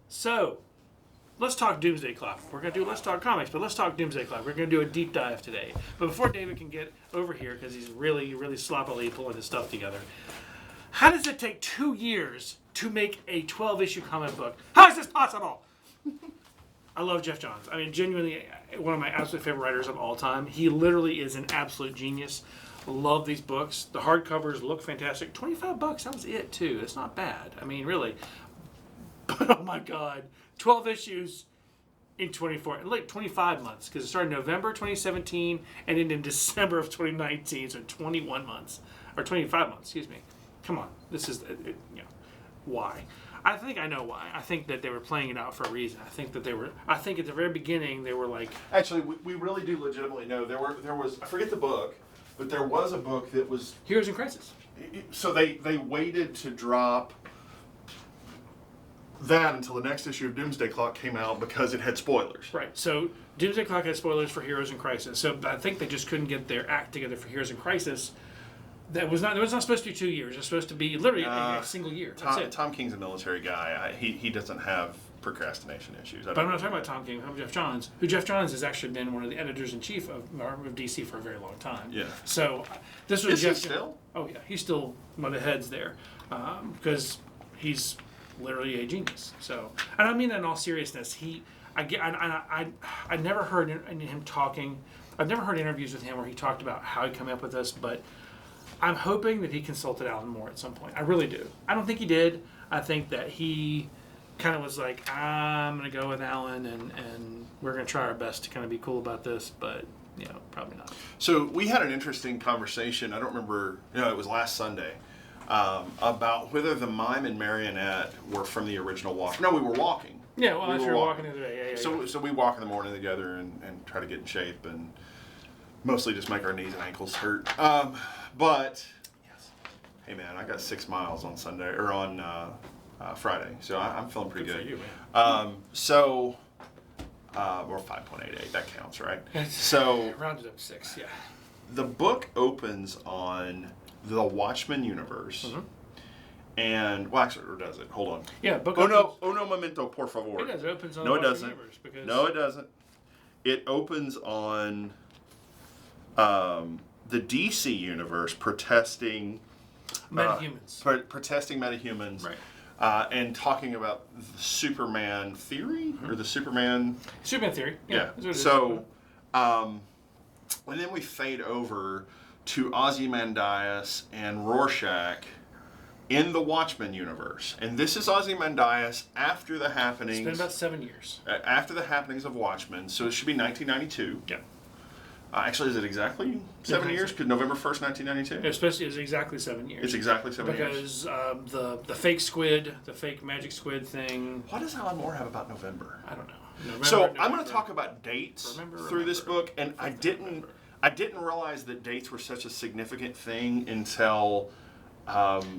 So, let's talk Doomsday Clock. We're going to do Let's Talk Comics, but let's talk Doomsday Clock. We're going to do a deep dive today. But before David can get over here, because he's really, really sloppily pulling his stuff together, how does it take 2 years to make a 12-issue comic book? How is this possible? I love Jeff Johns. I mean, genuinely, one of my absolute favorite writers of all time. He literally is an absolute genius. Love these books. The hardcovers look fantastic. $25, that was it, too. It's not bad. I mean, really. But, oh my God. 12 issues in 25 months, because it started in November 2017 and ended in December of 2019, so 21 months, or 25 months, excuse me. Come on, this is, why? I think I know why. I think that they were playing it out for a reason. I think at the very beginning, they were like... Actually, we really do legitimately know. There was, I forget the book, but there was a book that was... Heroes in Crisis. So they waited to drop that until the next issue of Doomsday Clock came out because it had spoilers. Right. So Doomsday Clock had spoilers for Heroes in Crisis. So I think they just couldn't get their act together for Heroes in Crisis. It was not supposed to be 2 years. It was supposed to be literally a single year. That's it. Tom King's a military guy. He doesn't have procrastination issues. But I'm not talking about Tom King. I'm talking about Jeff Johns, who Jeff Johns has actually been one of the editors-in-chief of DC for a very long time. Yeah. So this was Jeff. Still? Oh yeah, he's still one of the heads there, because he's literally a genius. So, and I mean that in all seriousness. I never heard him talking. I've never heard interviews with him where he talked about how he came up with this, but I'm hoping that he consulted Alan Moore at some point. I really do. I don't think he did. I think that he kind of was like, I'm going to go with Alan, and we're going to try our best to kind of be cool about this, but, probably not. So we had an interesting conversation, I don't remember, it was last Sunday, about whether the mime and marionette were from the original Watchmen. No, we were walking. Yeah, well, we were walking the other day. Yeah. So we walk in the morning together and try to get in shape and mostly just make our knees and ankles hurt. But, yes. Hey man, I got 6 miles on Sunday, or on Friday, so I'm feeling pretty good. For you, man. Or 5.88, that counts, right? So rounded up 6, yeah. The book opens on the Watchmen universe. Mm-hmm. And, well, actually, or does it? Hold on. Yeah, book opens... Oh, no, momento, por favor. It does. It opens on the Watchmen universe. Because... No, it doesn't. It opens on the DC universe protesting... metahumans. Protesting metahumans. Right. And talking about the Superman theory? Mm-hmm. Or the Superman... Superman theory. Yeah. So, and then we fade over to Ozymandias and Rorschach in the Watchmen universe. And this is Ozymandias after the happenings... It's been about 7 years. After the happenings of Watchmen. So it should be 1992. Yeah. Actually, is it exactly 7 years? Because November 1st, 1992? It's exactly 7 years. It's exactly 7 years. Because the fake squid, the fake magic squid thing... What does Alan Moore have about November? I don't know. I'm going to talk about dates through this book, and I didn't realize that dates were such a significant thing until...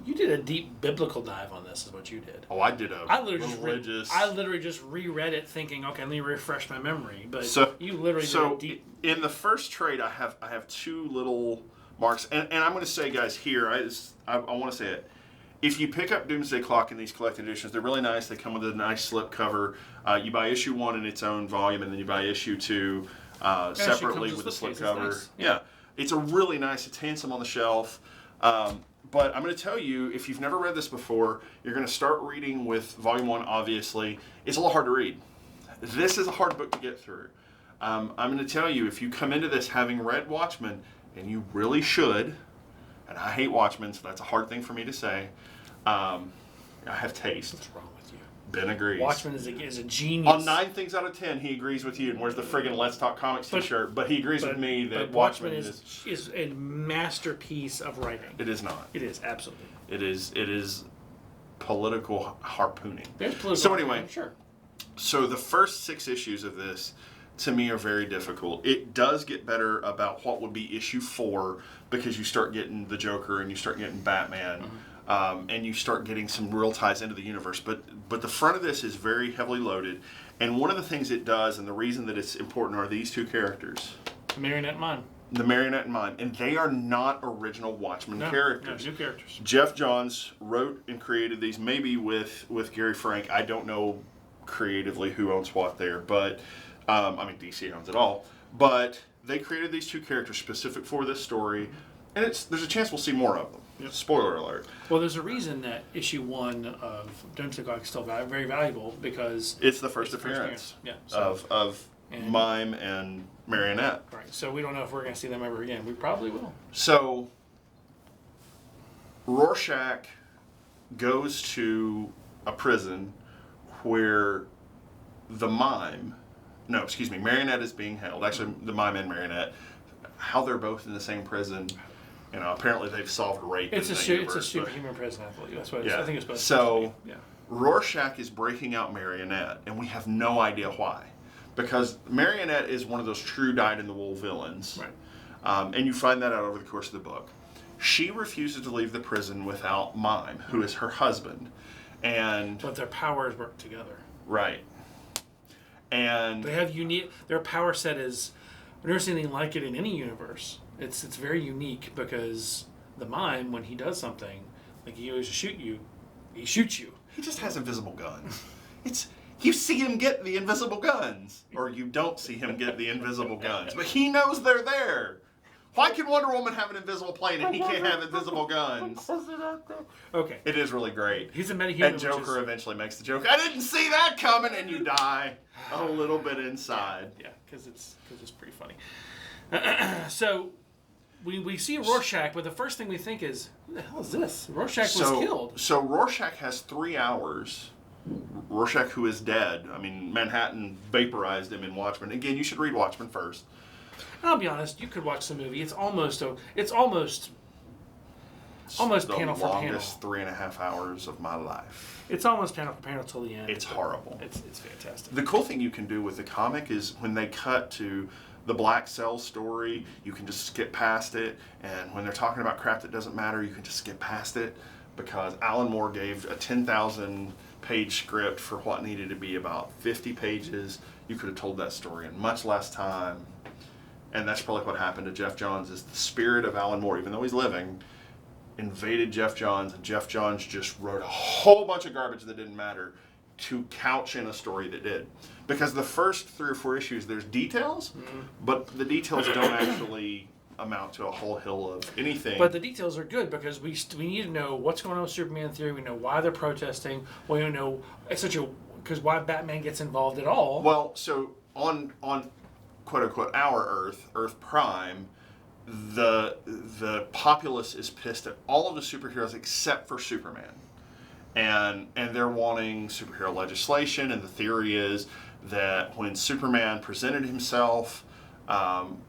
you did a deep biblical dive on this, is what you did. Oh, I did I literally just reread it thinking, okay, let me refresh my memory. But you literally did a deep... in the first trade, I have 2 little marks. And I'm going to say, guys, here, I want to say it. If you pick up Doomsday Clock in these collected editions, they're really nice. They come with a nice slip cover. You buy issue 1 in its own volume, and then you buy issue 2 separately with a slip cover. Nice. Yeah. It's a really nice, it's handsome on the shelf. But I'm going to tell you, if you've never read this before, you're going to start reading with Volume 1, obviously. It's a little hard to read. This is a hard book to get through. I'm going to tell you, if you come into this having read Watchmen, and you really should, and I hate Watchmen, so that's a hard thing for me to say, I have taste. What's wrong with you? Ben agrees. Watchmen is a genius. On 9 things out of 10, he agrees with you. And where's the friggin' Let's Talk Comics t-shirt? But he agrees with me that Watchmen is a masterpiece of writing. It is not. It is, absolutely. It is political harpooning. There's political so anyway, harpooning, sure. So the first 6 issues of this, to me, are very difficult. It does get better about what would be issue 4, because you start getting the Joker and you start getting Batman. Mm-hmm. And you start getting some real ties into the universe. But the front of this is very heavily loaded. And one of the things it does, and the reason that it's important, are these 2 characters. Marionette and Mime. The Marionette and Mime. And they are not original Watchmen characters. No, new characters. Jeff Johns wrote and created these, maybe with Gary Frank. I don't know creatively who owns what there, but DC owns it all. But they created these two characters specific for this story, and there's a chance we'll see more of them. Yep. Spoiler alert. Well, there's a reason that issue 1 of Doomsday Clock is still very valuable, because it's the first appearance of Mime and Marionette. Right. So we don't know if we're going to see them ever again. We probably will. So Rorschach goes to a prison where Marionette is being held. Actually, the Mime and Marionette, how they're both in the same prison. Apparently they've solved rape. It's a superhuman prison, I believe. That's what I think it's supposed to be. Rorschach is breaking out Marionette, and we have no idea why. Because Marionette is one of those true dyed-in-the-wool villains. Right. And you find that out over the course of the book. She refuses to leave the prison without Mime, who is her husband. But their powers work together. Right. And they have their power set is, I've never seen anything like it in any universe. It's very unique, because the Mime, when he does something, like he goes to shoot you, he shoots you. He just has invisible guns. You see him get the invisible guns, or you don't see him get the invisible guns, but he knows they're there. Why can Wonder Woman have an invisible plane and he can't have invisible guns? Okay. It is really great. He's a metahuman. And Joker eventually makes the joke, I didn't see that coming, and you die a little bit inside. Yeah, because it's pretty funny. So we see Rorschach, but the first thing we think is, who the hell is this? Rorschach was killed. So Rorschach has 3 hours. Rorschach, who is dead. Manhattan vaporized him in Watchmen. Again, you should read Watchmen first. I'll be honest, you could watch the movie. It's almost panel for panel. The longest 3.5 hours of my life. It's almost panel for panel till the end. It's horrible. It's fantastic. The cool thing you can do with the comic is when they cut to the Black Cell story, you can just skip past it. And when they're talking about crap that doesn't matter, you can just skip past it, because Alan Moore gave a 10,000-page script for what needed to be about 50 pages. You could have told that story in much less time. And that's probably what happened to Jeff Johns, is the spirit of Alan Moore, even though he's living, invaded Jeff Johns, and Jeff Johns just wrote a whole bunch of garbage that didn't matter to couch in a story that did. Because the first 3 or 4 issues, there's details, but the details don't actually amount to a whole hill of anything. But the details are good, because we need to know what's going on with Superman theory. We know why they're protesting. We don't know because why Batman gets involved at all. Well, so on quote unquote our Earth Prime, the populace is pissed at all of the superheroes except for Superman, and they're wanting superhero legislation. And the theory is that when Superman presented himself,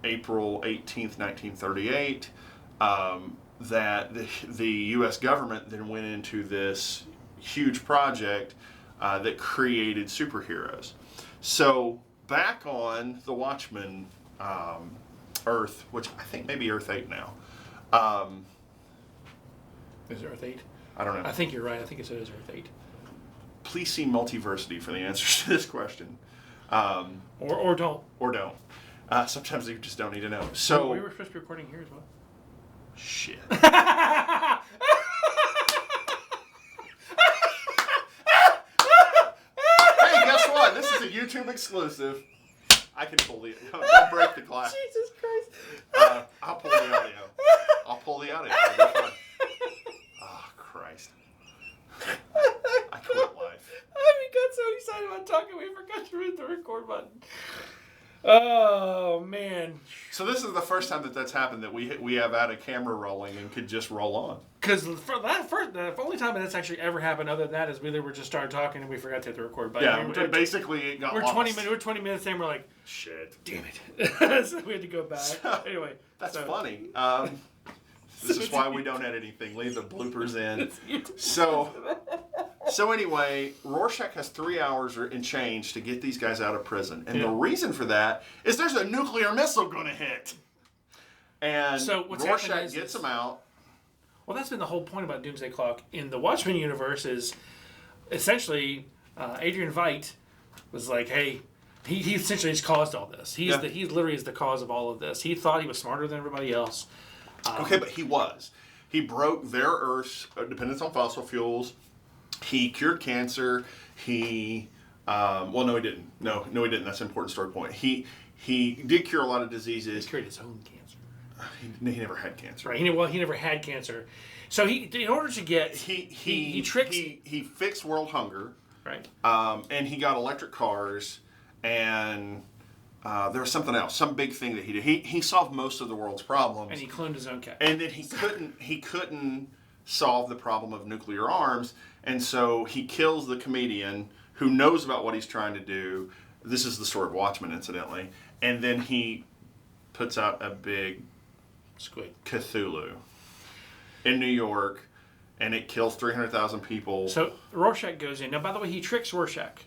April 18th, 1938, that the U.S. government then went into this huge project that created superheroes. So back on the Watchmen Earth, which I think maybe Earth 8 now. Is it Earth 8? I don't know. I think you're right. I think it is Earth 8. Please see Multiversity for the answers to this question. Or don't. Or don't. Sometimes you just don't need to know. So we were supposed to be recording here as well. Shit. Hey, guess what? This is a YouTube exclusive. I can pull the... Don't break the glass. Jesus Christ. I'll pull the audio. It'll be fun. Oh, Christ. I quit life. We got so excited about talking, we forgot to hit the record button. Oh, man. So this is the first time that's happened, that we have had a camera rolling and could just roll on. Because the only time that's actually ever happened other than that is we were just started talking and we forgot to hit the record button. Yeah, basically it got lost. We're 20 minutes in, we're like, shit. Damn it. So we had to go back. So, anyway. That's funny. This is why we don't edit anything. Leave the bloopers in. So anyway, Rorschach has 3 hours and change to get these guys out of prison. And the reason for that is there's a nuclear missile going to hit. And so Rorschach gets them out. Well, that's been the whole point about Doomsday Clock in the Watchmen universe, is essentially Adrian Veidt was like, hey, he essentially has caused all this. He literally is the cause of all of this. He thought he was smarter than everybody else. Okay, but he was. He broke their Earth's dependence on fossil fuels. He cured cancer. He Well, no, he didn't. No, he didn't. That's an important story point. He did cure a lot of diseases. He cured his own cancer. He never had cancer. Right. He never had cancer. So in order to get he tricks. He fixed world hunger. Right. And he got electric cars, and there was something else, some big thing that he did. He solved most of the world's problems. And he cloned his own cat. And then he couldn't solve the problem of nuclear arms, and so he kills the comedian who knows about what he's trying to do. This is the story of Watchmen, incidentally. And then he puts out a big squid Cthulhu in New York, and it kills 300,000 people. So Rorschach goes in. Now, by the way, he tricks Rorschach.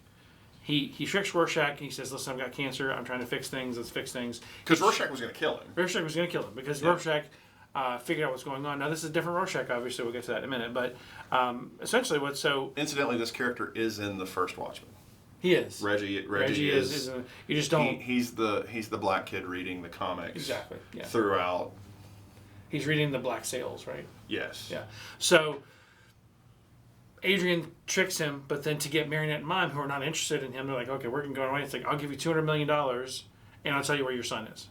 He tricks Rorschach, and he says, listen, I've got cancer. I'm trying to fix things. Let's fix things. Because Rorschach was going to kill him. Rorschach was going to kill him because Rorschach figured out what's going on. Now, this is a different Rorschach, obviously. We'll get to that in a minute. But essentially, Incidentally, this character is in the first Watchmen. He is. Reggie is you just don't... He's the black kid reading the comics. Exactly, yeah. Throughout. He's reading the Black Sails, right? Yes. Yeah. So Adrian tricks him, but then to get Marionette and Mime, who are not interested in him, they're like, okay, we're going to go away. It's like, I'll give you $200 million, and I'll tell you where your son is.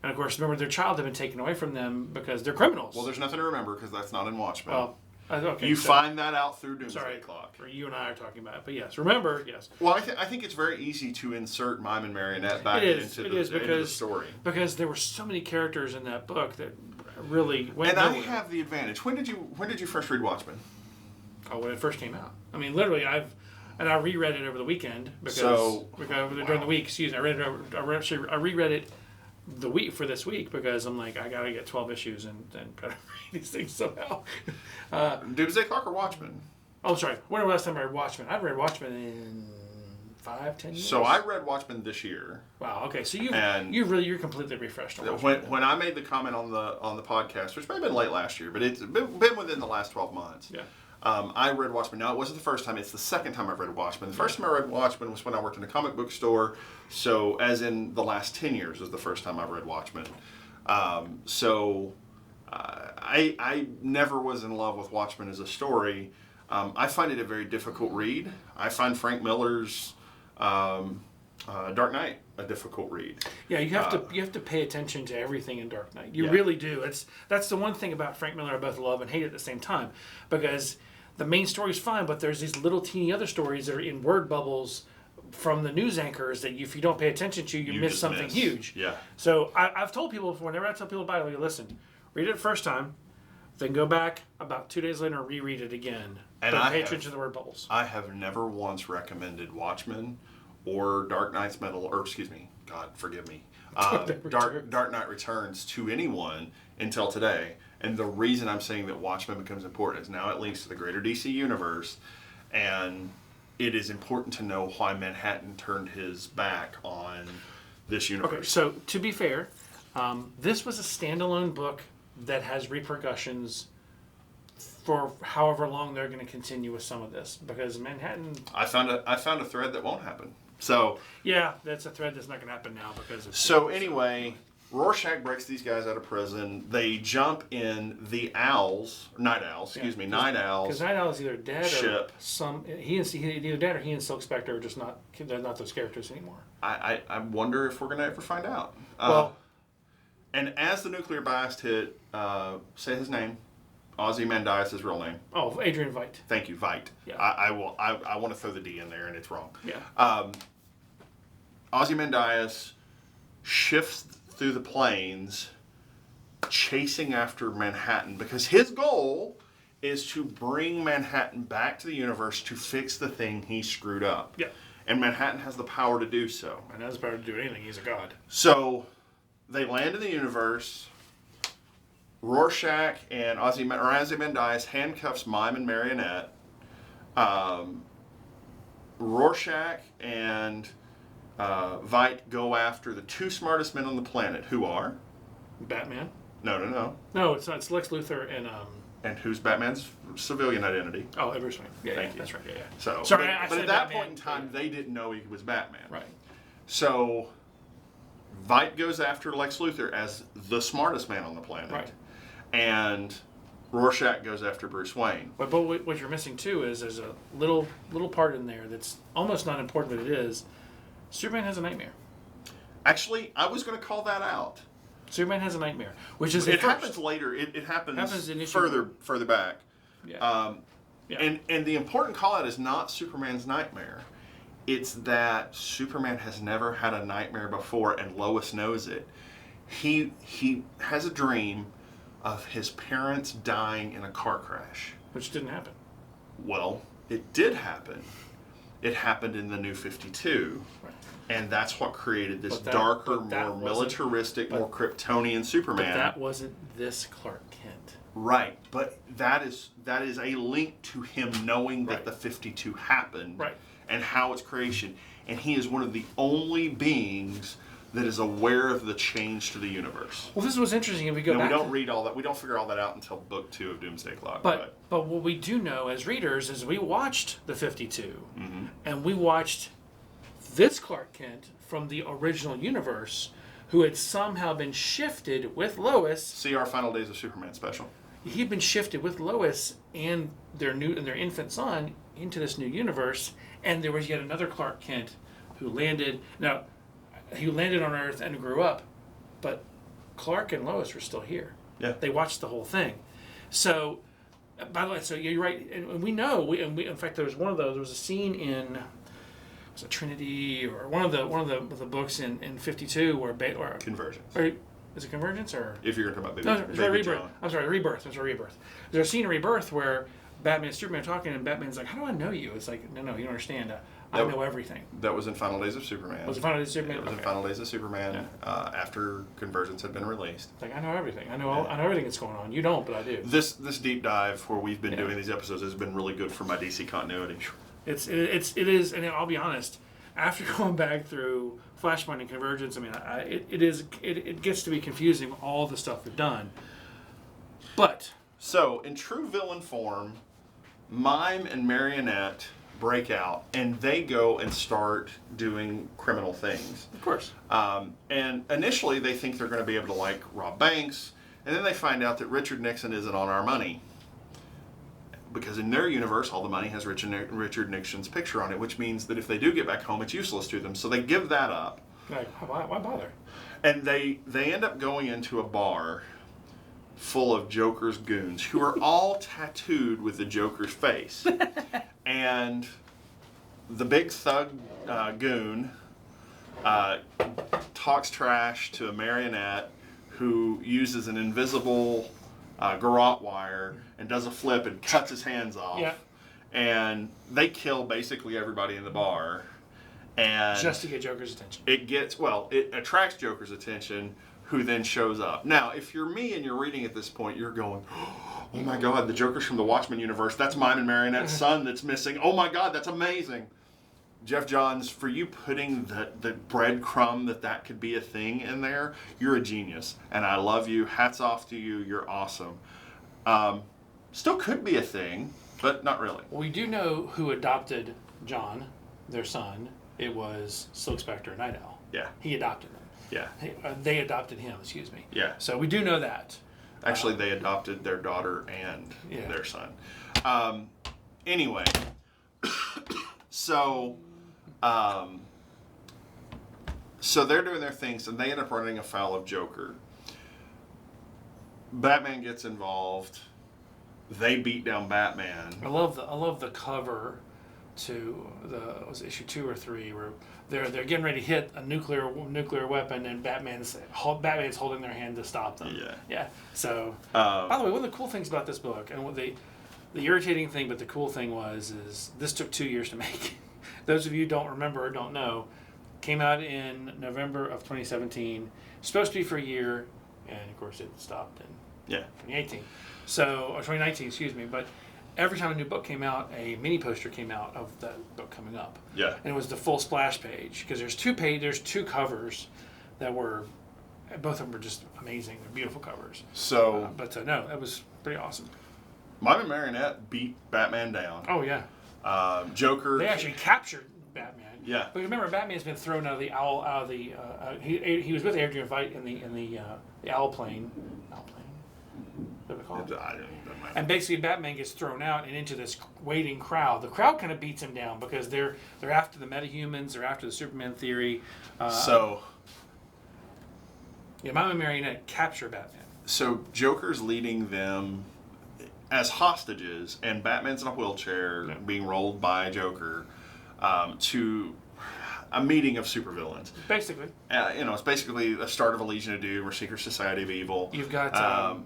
And, of course, remember, their child had been taken away from them because they're criminals. Well, there's nothing to remember because that's not in Watchmen. Well, okay. Find that out through Doomsday Clock. Or you and I are talking about it. But, yes, remember, yes. Well, I think it's very easy to insert Mime and Marionette back into the story. Because there were so many characters in that book that really went And nowhere. I have the advantage. When did you first read Watchmen? Oh, when it first came out. I mean, literally, I reread it over the weekend because during the week. Excuse me, I reread it the week for this week because I'm like, I gotta get 12 issues and try to read these things somehow. Doomsday Clock or Watchmen? Oh, sorry. When was the last time I read Watchmen? I've read Watchmen in 5-10 years. So I read Watchmen this year. Wow. Okay. So you're completely refreshed on Watchmen. When I made the comment on the podcast, which may have been late last year, but it's been within the last 12 months. Yeah. I read Watchmen. Now, it wasn't the first time. It's the second time I've read Watchmen. The first time I read Watchmen was when I worked in a comic book store. So, as in the last 10 years was the first time I've read Watchmen. I never was in love with Watchmen as a story. I find it a very difficult read. I find Frank Miller's Dark Knight a difficult read. Yeah, you have to pay attention to everything in Dark Knight. You really do. That's the one thing about Frank Miller I both love and hate at the same time, because the main story is fine, but there's these little teeny other stories that are in word bubbles from the news anchors that if you don't pay attention to, you miss something huge. Yeah. So I've told people before, whenever I tell people about it, I go, listen, read it the first time, then go back about 2 days later and reread it again. And pay attention to the word bubbles. I have never once recommended Watchmen or Dark Knight's God forgive me, Dark Knight Returns to anyone until today. And the reason I'm saying that Watchmen becomes important is now it links to the greater DC universe, and it is important to know why Manhattan turned his back on this universe. Okay, so to be fair, this was a standalone book that has repercussions for however long they're going to continue with some of this, because Manhattan... I found a thread that won't happen. So yeah, that's a thread that's not going to happen now because of... So anyway, Rorschach breaks these guys out of prison. They jump in the Night Owls. Because Night Owl is either dead or he's either dead or he and Silk Spectre are just not... They're not those characters anymore. I wonder if we're going to ever find out. And as the nuclear blast hit, say his name. Ozymandias' his real name. Oh, Adrian Veidt. Thank you, Veidt. Yeah. I want to throw the D in there, and it's wrong. Yeah. Ozymandias shifts through the plains, chasing after Manhattan, because his goal is to bring Manhattan back to the universe to fix the thing he screwed up. Yeah. And Manhattan has the power to do so. And has the power to do anything. He's a god. So they land in the universe. Rorschach and Ozymandias handcuffs Mime and Marionette. Rorschach and Veidt go after the two smartest men on the planet, who are? Batman? No. No, it's not. It's Lex Luthor and... And who's Batman's civilian identity? Oh, Bruce Wayne. Yeah, Thank you. That's right. Yeah. So, sorry, but at that point in time, they didn't know he was Batman. Right. So Veidt goes after Lex Luthor as the smartest man on the planet. Right. And Rorschach goes after Bruce Wayne. But what you're missing too is there's a little part in there that's almost not important, but it is. Superman has a nightmare. Actually, I was going to call that out. Superman has a nightmare, which is it happens later. It happens in further back. Yeah. And the important call out is not Superman's nightmare. It's that Superman has never had a nightmare before, and Lois knows it. He has a dream of his parents dying in a car crash. Which didn't happen. Well, it did happen. It happened in the New 52. Right. And that's what created this darker, more militaristic, more Kryptonian Superman. But that wasn't this Clark Kent. Right. But that is a link to him knowing that the 52 happened. Right. And how its creation. And he is one of the only beings that is aware of the change to the universe. Well, this was interesting. If we go back, we don't read all that. We don't figure all that out until book 2 of Doomsday Clock. But what we do know as readers is we watched the 52, and we watched this Clark Kent from the original universe, who had somehow been shifted with Lois. See our Final Days of Superman special. He'd been shifted with Lois and their infant son into this new universe, and there was yet another Clark Kent who landed. Now, he landed on Earth and grew up, but Clark and Lois were still here. Yeah, they watched the whole thing. So, by the way, so you're right, and we know. In fact, there was one of those. There was a scene in was it Trinity or one of the books in 52 where Convergence. Is it Convergence or? If you're going to talk about Baby Rebirth. John. I'm sorry, Rebirth. There's a scene in Rebirth where Batman and Superman are talking, and Batman's like, "How do I know you?" It's like, no, you don't understand. I know everything. That was in Final Days of Superman. Was it Final Days of Superman? It was in Final Days of Superman after Convergence had been released. Like, I know everything. I know everything that's going on. You don't, but I do. This deep dive where we've been doing these episodes has been really good for my DC continuity. It is, and I'll be honest. After going back through Flashpoint and Convergence, I mean, it gets to be confusing all the stuff we've done. But so in true villain form, Mime and Marionette break out, and they go and start doing criminal things. Of course. And initially, they think they're going to be able to rob banks, and then they find out that Richard Nixon isn't on our money. Because in their universe, all the money has Richard Nixon's picture on it, which means that if they do get back home, it's useless to them. So they give that up. Like, why bother? And they end up going into a bar full of Joker's goons who are all tattooed with the Joker's face. And the big thug goon talks trash to a Marionette who uses an invisible garrote wire and does a flip and cuts his hands off. Yeah. And they kill basically everybody in the bar. And just to get Joker's attention. It attracts Joker's attention, who then shows up. Now, if you're me and you're reading at this point, you're going, oh my God, the Joker's from the Watchmen universe. That's Mime and Marionette's son that's missing. Oh my God, that's amazing. Jeff Johns, for you putting the breadcrumb that could be a thing in there, you're a genius. And I love you. Hats off to you. You're awesome. Still could be a thing, but not really. We do know who adopted John, their son. It was Silk Spectre and Night Owl. Yeah. He adopted them. Yeah. They adopted him, excuse me. Yeah. So we do know that. Actually, they adopted their daughter and their son. Anyway, so they're doing their things, and they end up running afoul of Joker. Batman gets involved. They beat down Batman. I love the cover to was it issue 2 or 3 where they're getting ready to hit a nuclear weapon, and Batman's holding their hand to stop them. Yeah. So by the way, one of the cool things about this book, and what the irritating thing, but the cool thing is this took 2 years to make. Those of you who don't remember or don't know, came out in November of 2017. Supposed to be for a year, and of course it stopped in 2018. Or 2019, excuse me. But every time a new book came out, a mini poster came out of that book coming up. Yeah. And it was the full splash page, because there's two covers that were, both of them were just amazing. They're beautiful covers. So, no, that was pretty awesome. Mime and Marionette beat Batman down. Oh yeah. Joker. They actually captured Batman. Yeah. But remember, Batman's been thrown out of the owl. He was with Adrian Veidt in the owl plane. it called? I don't even know. And basically, Batman gets thrown out and into this waiting crowd. The crowd kind of beats him down because they're after the metahumans, they're after the Superman theory. Mime and Marionette capture Batman. So Joker's leading them as hostages, and Batman's in a wheelchair being rolled by Joker to a meeting of supervillains. Basically. It's basically the start of a Legion of Doom or Secret Society of Evil. You've got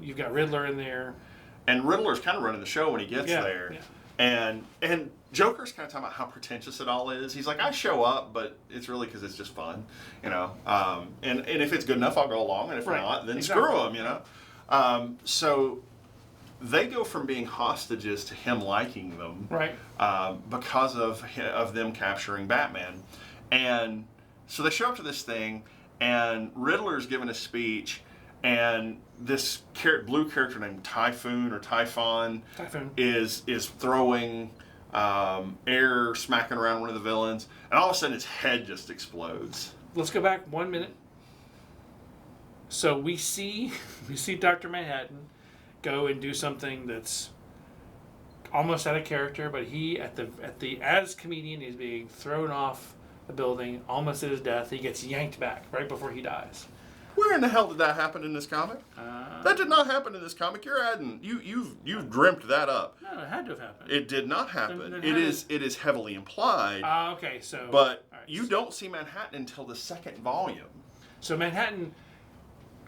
you've got Riddler in there. And Riddler's kind of running the show when he gets there. Yeah. And Joker's kind of talking about how pretentious it all is. He's like, I show up, but it's really because it's just fun, And if it's good enough, I'll go along, and if not, then screw him, So they go from being hostages to him liking them, right? Because of them capturing Batman, and so they show up to this thing, and Riddler's giving a speech, and this blue character named Typhon is throwing air, smacking around one of the villains, and all of a sudden his head just explodes. Let's go back 1 minute. So we see Dr. Manhattan go and do something that's almost out of character, but he as comedian is being thrown off the building, almost at his death. He gets yanked back right before he dies. Where in the hell did that happen in this comic? That did not happen in this comic. You're adding you've dreamt that up. No, it had to have happened. It did not happen. Then it is heavily implied. Okay, so but you don't see Manhattan until the second volume. So Manhattan.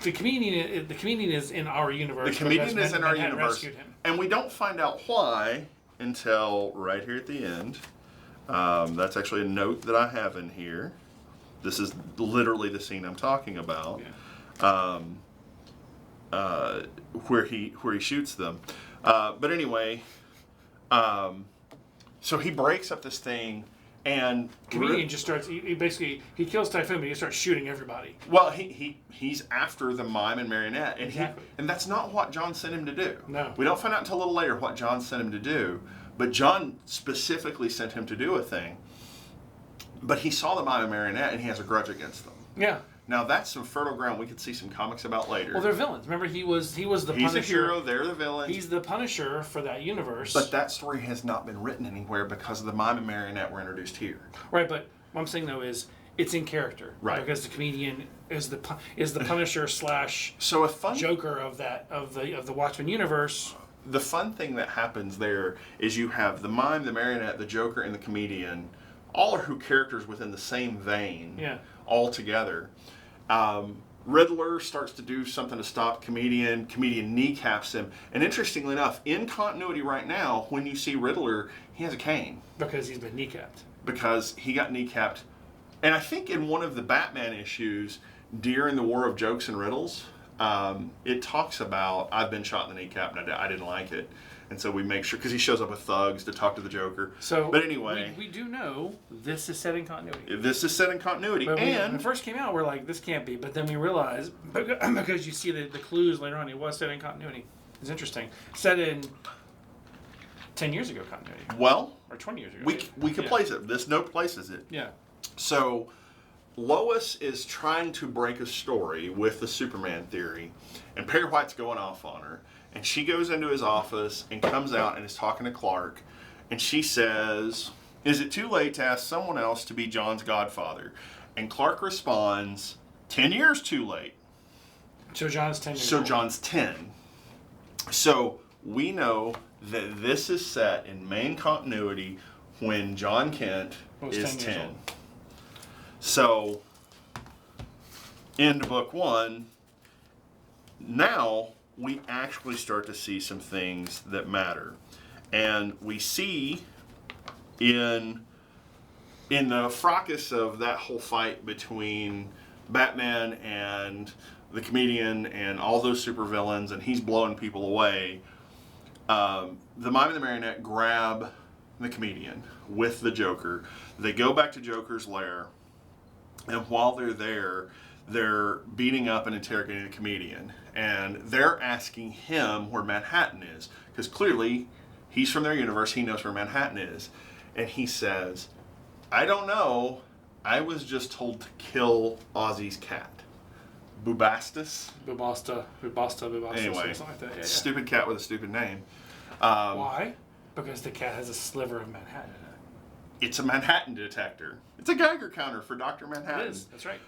The comedian is in our universe. The comedian is in our universe, rescued him. And we don't find out why until right here at the end. That's actually a note that I have in here. This is literally the scene I'm talking about, where he shoots them. But anyway, so he breaks up this thing. And comedian just starts. He kills Typhoon, but he starts shooting everybody. Well, he's after the mime and Marionette, and exactly. And that's not what John sent him to do. No, we don't find out until a little later what John sent him to do. But John specifically sent him to do a thing. But he saw the mime and Marionette, and he has a grudge against them. Yeah. Now that's some fertile ground we could see some comics about later. Well, they're villains. Remember, he was the Punisher. He's a hero. They're the villains. He's the Punisher for that universe. But that story has not been written anywhere because the mime and Marionette were introduced here. Right, but what I'm saying though is it's in character, right? Because the comedian is the Punisher / so a fun Joker of the Watchmen universe. The fun thing that happens there is you have the mime, the Marionette, the Joker, and the comedian. All are characters within the same vein. Yeah. All together. Riddler starts to do something to stop Comedian. Comedian kneecaps him. And interestingly enough, in continuity right now, when you see Riddler, he has a cane. Because he's been kneecapped. Because he got kneecapped. And I think in one of the Batman issues, during the War of Jokes and Riddles, it talks about, I've been shot in the kneecap and I didn't like it. And so we make sure, because he shows up with thugs to talk to the Joker. So, but anyway, we do know this is set in continuity. This is set in continuity. But when it first came out, we're like, this can't be. But then we realized, because you see the clues later on, it was set in continuity. It's interesting. Set in 10 years ago continuity. Well, or 20 years ago. We can place it. This note places it. Yeah. So Lois is trying to break a story with the Superman theory, and Perry White's going off on her. And she goes into his office and comes out and is talking to Clark. And she says, is it too late to ask someone else to be John's godfather? And Clark responds, 10 years too late. So John's 10 years So old. John's 10. So we know that this is set in main continuity when John Kent is 10. So, end book 1. Now we actually start to see some things that matter. And we see in the fracas of that whole fight between Batman and the comedian and all those supervillains, and he's blowing people away, the mime and the Marionette grab the comedian with the Joker. They go back to Joker's lair, and while they're there, they're beating up and interrogating the comedian. And they're asking him where Manhattan is. Because clearly, he's from their universe. He knows where Manhattan is. And he says, I don't know. I was just told to kill Ozzy's cat. Bubasta. Anyway, something like that. Yeah, stupid cat with a stupid name. Why? Because the cat has a sliver of Manhattan in it. It's a Manhattan detector. It's a Geiger counter for Dr. Manhattan. It is. That's right.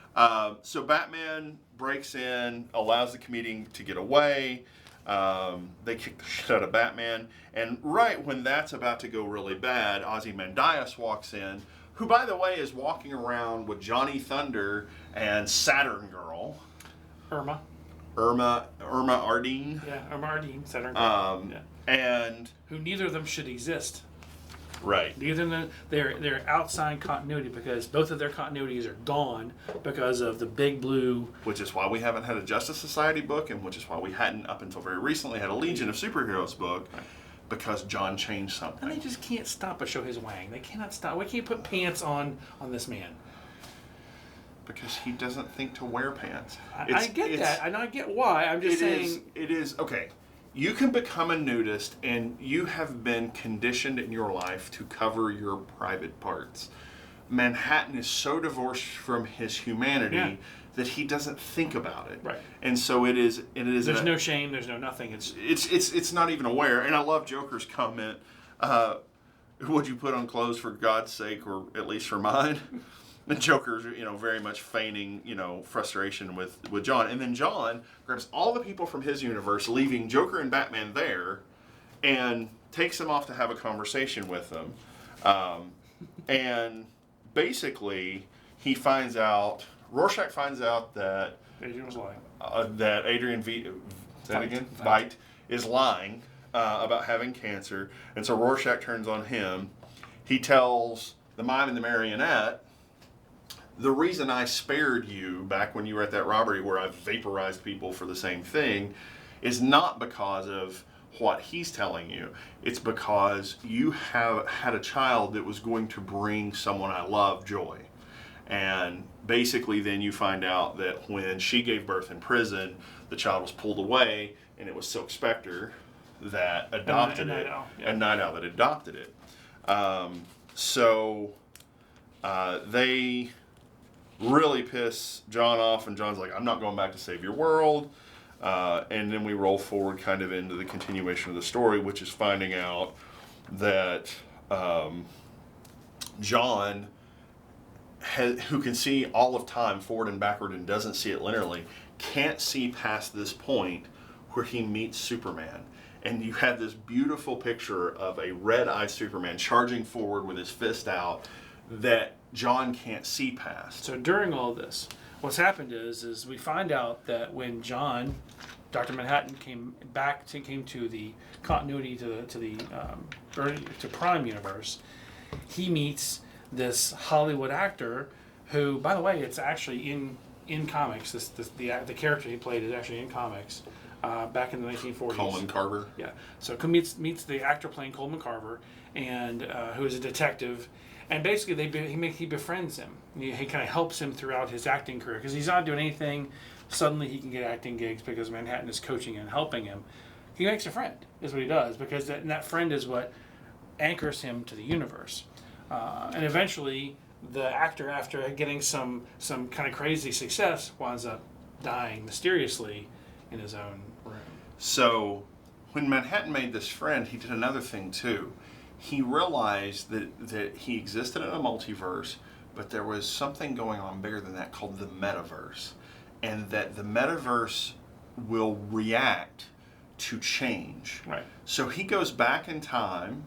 So Batman breaks in, allows the comedian to get away. They kick the shit out of Batman. And right when that's about to go really bad, Ozymandias walks in, who, by the way, is walking around with Johnny Thunder and Saturn Girl. Irma Ardeen. Yeah, Irma Ardeen, Saturn Girl. And who neither of them should exist. Right. Neither of them, they're outside continuity because both of their continuities are gone because of the Big Blue. Which is why we haven't had a Justice Society book, and which is why we hadn't, up until very recently, had a Legion of Superheroes book, because John changed something. And they just can't stop but show his wang. They cannot stop. We can't put pants on this man. Because he doesn't think to wear pants. I get that, and I get why. I'm just saying... It is, okay. You can become a nudist, and you have been conditioned in your life to cover your private parts. Manhattan is so divorced from his humanity that he doesn't think about it. Right. And so it is. There's no shame. There's no nothing. It's not even aware. And I love Joker's comment. Would you put on clothes for God's sake, or at least for mine? And Joker's, very much feigning, frustration with John. And then John grabs all the people from his universe, leaving Joker and Batman there, and takes them off to have a conversation with them. And basically, Rorschach finds out that Adrian was lying. That Adrian Veidt is lying about having cancer. And so Rorschach turns on him. He tells the mime and the marionette, the reason I spared you back when you were at that robbery where I vaporized people for the same thing is not because of what he's telling you. It's because you have had a child that was going to bring someone I love joy. And basically then you find out that when she gave birth in prison, the child was pulled away, and it was Silk Spectre that adopted it. And Night Owl that adopted it. They really piss John off, and John's like, I'm not going back to save your world. And then we roll forward kind of into the continuation of the story, which is finding out that John, who can see all of time forward and backward and doesn't see it linearly, can't see past this point where he meets Superman. And you have this beautiful picture of a red-eyed Superman charging forward with his fist out that John can't see past. So during all this, what's happened is we find out that when John, Dr. Manhattan, came to the continuity to Prime Universe, he meets this Hollywood actor who, by the way, it's actually in comics. The character he played is actually in comics back in the 1940s. Coleman Carver. Yeah. So meets the actor playing Coleman Carver, and who is a detective. And basically, he befriends him. He kind of helps him throughout his acting career because he's not doing anything. Suddenly, he can get acting gigs because Manhattan is coaching and helping him. He makes a friend, is what he does, because that friend is what anchors him to the universe. And eventually, the actor, after getting some kind of crazy success, winds up dying mysteriously in his own room. So, when Manhattan made this friend, he did another thing too. He realized that he existed in a multiverse, but there was something going on bigger than that called the metaverse. And that the metaverse will react to change. Right. So he goes back in time,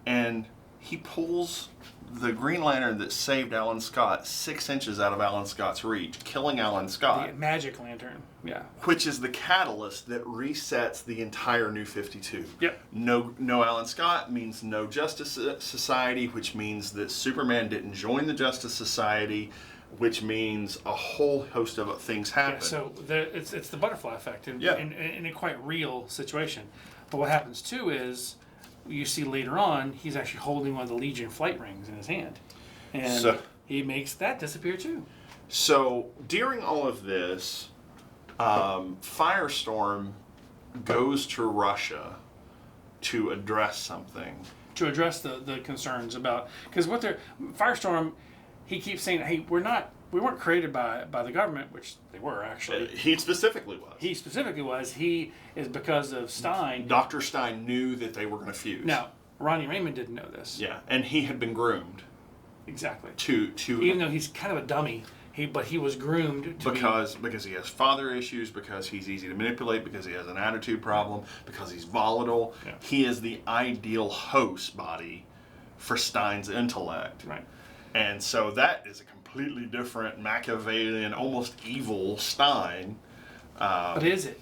and he pulls the Green Lantern that saved Alan Scott 6 inches out of Alan Scott's reach, killing Alan Scott. The Magic Lantern, yeah. Which is the catalyst that resets the entire New 52. Yep. No Alan Scott means no Justice Society, which means that Superman didn't join the Justice Society, which means a whole host of things happen. Yeah, so it's the butterfly effect in a quite real situation. But what happens too is, you see later on, he's actually holding one of the Legion flight rings in his hand. And he makes that disappear too. So during all of this, Firestorm goes to Russia to address something. To address the concerns about... Because Firestorm, he keeps saying, hey, we're not we weren't created by the government, which they were actually. He specifically was. He is because of Stein. Dr. Stein knew that they were going to fuse. Now, Ronnie Raymond didn't know this. Yeah, and he had been groomed. Exactly. To even though he's kind of a dummy, he was groomed to because he has father issues, because he's easy to manipulate, because he has an attitude problem, because he's volatile. Yeah. He is the ideal host body for Stein's intellect. Right. And so that is a completely different Machiavellian, almost evil Stein. But is it?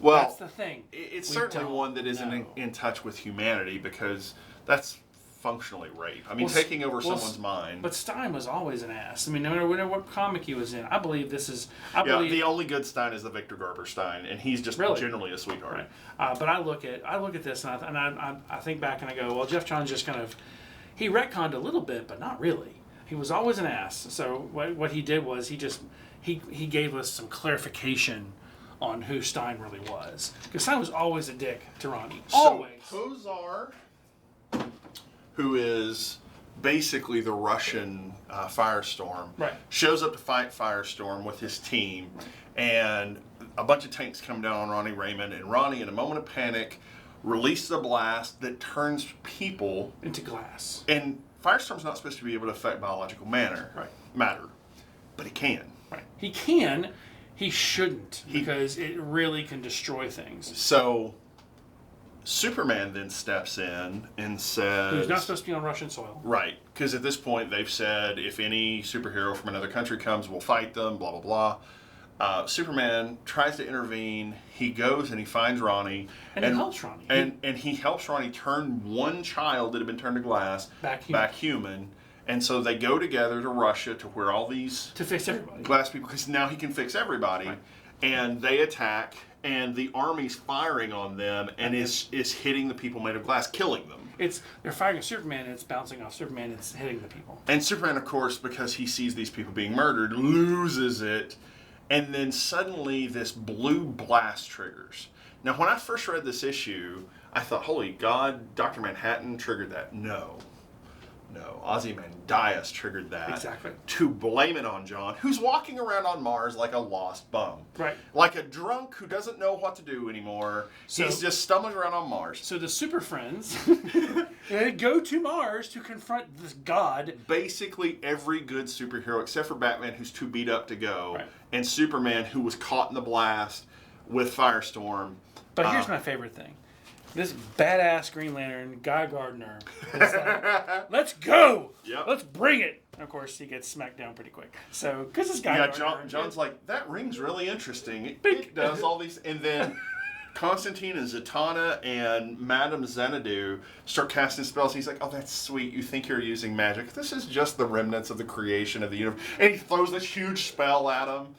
Well, that's the thing. It's certainly one that isn't in touch with humanity, because that's functionally rape. I mean, taking over someone's mind. But Stein was always an ass. I mean, no matter what comic he was in, I believe this is. The only good Stein is the Victor Garber Stein, and he's just generally a sweetheart. Right. But I look at this and I think back and I go, well, Jeff Johns just kind of he retconned a little bit, but not really. He was always an ass. So what he did was he gave us some clarification on who Stein really was, because Stein was always a dick to Ronnie. Always. So Pozar, who is basically the Russian Firestorm, shows up to fight Firestorm with his team, and a bunch of tanks come down on Ronnie Raymond, and Ronnie, in a moment of panic, releases a blast that turns people into glass. And Firestorm's not supposed to be able to affect biological matter, but he can. Right. He can. He shouldn't, because it really can destroy things. So Superman then steps in and says... Who's not supposed to be on Russian soil. Right, because at this point they've said if any superhero from another country comes, we'll fight them, blah, blah, blah. Superman tries to intervene. He goes and he finds Ronnie. And he helps Ronnie. And he helps Ronnie turn one child that had been turned to glass back human. And so they go together to Russia, to where all these... To fix everybody. Glass people, because now he can fix everybody. Right. And they attack, and the army's firing on them, and is hitting the people made of glass, killing them. They're firing at Superman, and it's bouncing off Superman, and it's hitting the people. And Superman, of course, because he sees these people being murdered, loses it. And then suddenly this blue blast triggers. Now, when I first read this issue, I thought, holy God, Dr. Manhattan triggered that. No, Ozymandias triggered that. Exactly. To blame it on John, who's walking around on Mars like a lost bum. Right. Like a drunk who doesn't know what to do anymore. So, he's just stumbling around on Mars. So the Super Friends they go to Mars to confront this god. Basically every good superhero, except for Batman, who's too beat up to go, and Superman, who was caught in the blast with Firestorm. But here's my favorite thing. This badass Green Lantern, Guy Gardner, is like, let's go! Yep. Let's bring it! And of course, he gets smacked down pretty quick. So, because it's Guy Gardner. Yeah, John's like, that ring's really interesting. It does all these... And then Constantine and Zatanna and Madame Xanadu start casting spells. He's like, oh, that's sweet. You think you're using magic. This is just the remnants of the creation of the universe. And he throws this huge spell at him.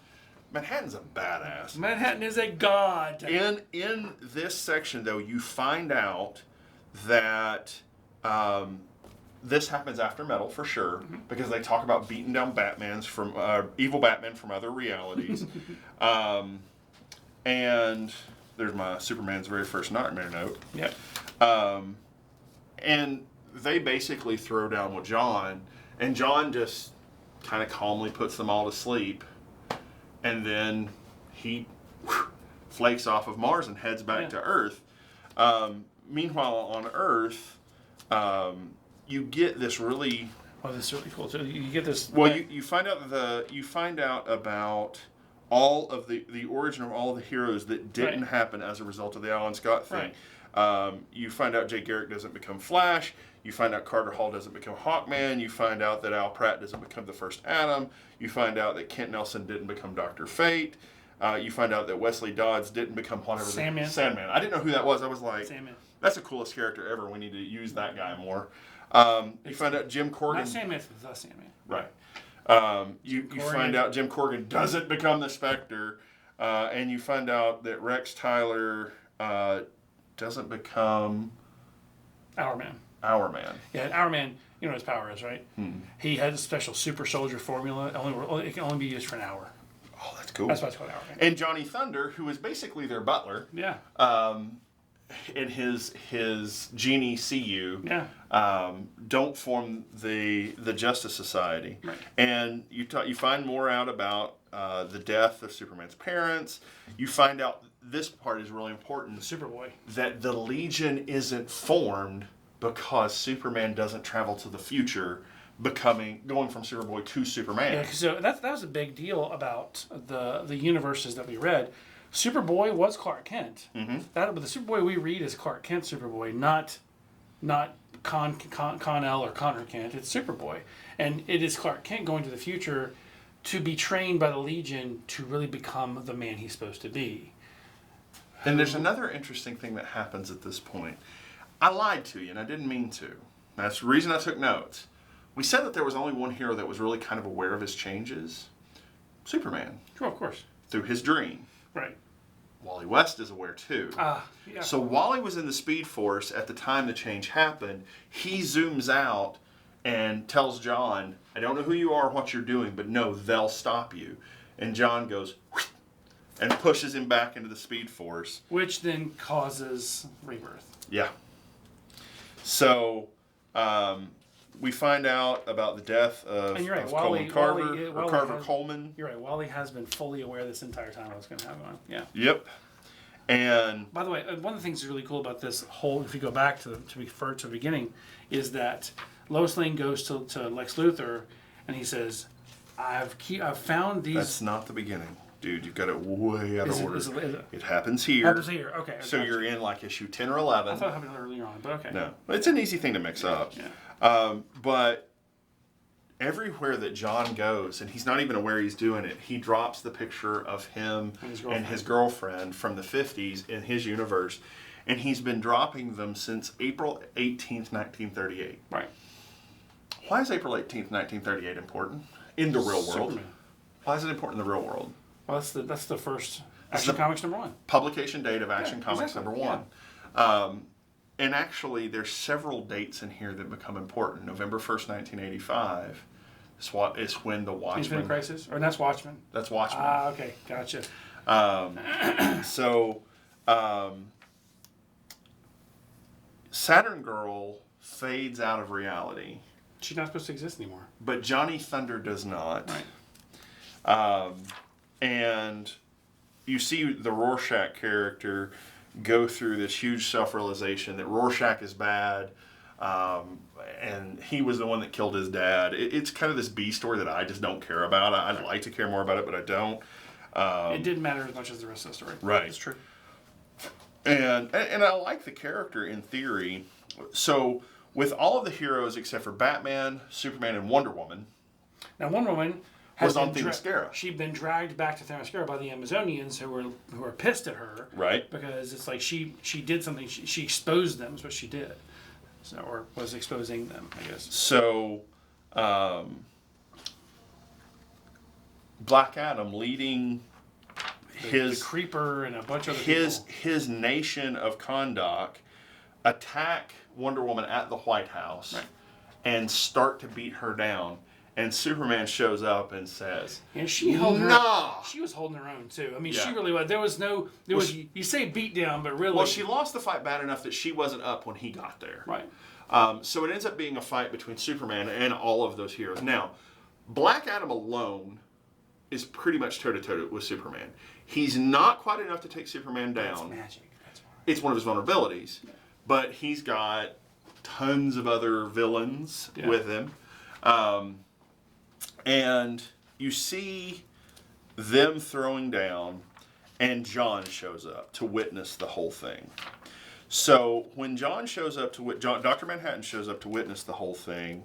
Manhattan's a badass. Manhattan is a god. In this section, though, you find out that this happens after Metal for sure, because they talk about beating down Batmans from evil Batman from other realities, and there's my Superman's very first nightmare note. Yep. And they basically throw down with John, and John just kind of calmly puts them all to sleep. And then he flakes off of Mars and heads back to Earth. Meanwhile, on Earth, you get this really... Oh, this is really cool. So you get this... Well, you find out about all of the origin of all of the heroes that didn't happen as a result of the Alan Scott thing. You find out Jay Garrick doesn't become Flash. You find out Carter Hall doesn't become Hawkman. You find out that Al Pratt doesn't become the first Atom. You find out that Kent Nelson didn't become Dr. Fate. You find out that Wesley Dodds didn't become whatever. Sandman. I didn't know who that was. I was like, Sandman. That's the coolest character ever. We need to use that guy more. You find out Jim Corgan. Not Sandman, it's the Sandman. Right. You find out Jim Corgan doesn't become the Spectre. And you find out that Rex Tyler doesn't become... Our Man. Yeah, Our Man, you know what his power is, right? He has a special super soldier formula. It can only be used for an hour. Oh, that's cool. That's why it's called Our Man. And Johnny Thunder, who is basically their butler. Yeah. and his genie see you. Yeah. Don't form the Justice Society. Right. And you find more out about the death of Superman's parents. You find out, this part is really important, Superboy. that the Legion isn't formed because Superman doesn't travel to the future, going from Superboy to Superman. Yeah, so that was a big deal about the universes that we read. Superboy was Clark Kent. Mm-hmm. But the Superboy we read is Clark Kent Superboy, not Con-El or Connor Kent. It's Superboy, and it is Clark Kent going to the future to be trained by the Legion to really become the man he's supposed to be. And there's another interesting thing that happens at this point. I lied to you, and I didn't mean to. That's the reason I took notes. We said that there was only one hero that was really kind of aware of his changes. Superman. Sure, of course. Through his dream. Right. Wally West is aware too. Yeah. So Wally was in the Speed Force at the time the change happened. He zooms out and tells John, I don't know who you are or what you're doing, but no, they'll stop you. And John goes, and pushes him back into the Speed Force. Which then causes rebirth. Yeah. So, we find out about the death of, and you're right, of Wally, Coleman Carver, Wally or Carver has, Coleman. You're right, Wally has been fully aware this entire time of what's going to happen. Yeah. Yep. And by the way, one of the things that's really cool about this whole, if you go back to the beginning, is that Lois Lane goes to Lex Luthor and he says, I've found these. That's not the beginning. Dude, you've got it way out of order. Is it? It happens here. Happens here, okay. So you're in like issue 10 or 11. I thought it happened earlier on, but okay. No. It's an easy thing to mix up. Yeah. But everywhere that John goes, and he's not even aware he's doing it, he drops the picture of him and his girlfriend from the 50s in his universe. And he's been dropping them since April 18th, 1938. Right. Why is April 18th, 1938 important in the real world? Superman. Why is it important in the real world? Well, that's the first Action Comics #1. Publication date of Action Comics exactly. #1. Yeah. And actually, there's several dates in here that become important. November 1st, 1985 is when the Watchmen... Infinite Crisis? Or that's Watchmen? That's Watchmen. Okay. Gotcha. Saturn Girl fades out of reality. She's not supposed to exist anymore. But Johnny Thunder does not. Right. And you see the Rorschach character go through this huge self-realization that Rorschach is bad, and he was the one that killed his dad. It's kind of this B story that I just don't care about. I'd like to care more about it, but I don't. It didn't matter as much as the rest of the story. Right. It's true. And I like the character in theory. So with all of the heroes except for Batman, Superman, and Wonder Woman... Now, Wonder Woman... was on Themyscira. She'd been dragged back to Themyscira by the Amazonians who were pissed at her. Right. Because it's like she did something. She exposed them is what she did. So, or was exposing them, I guess. So, Black Adam leading the Creeper and a bunch of other people. his nation of Kahndaq attack Wonder Woman at the White House, right, and start to beat her down. And Superman shows up and says, and she held her. Nah. She was holding her own too. I mean, Yeah. she really was. There was you say beat down, but really. Well, she lost the fight bad enough that she wasn't up when he got there. Right. So it ends up being a fight between Superman and all of those heroes. Now, Black Adam alone is pretty much toe-to-toe with Superman. He's not quite enough to take Superman down. That's magic. That's why. It's one of his vulnerabilities. Yeah. But he's got tons of other villains with him. And you see them throwing down, and John shows up to witness the whole thing. So when John shows up Dr. Manhattan shows up to witness the whole thing,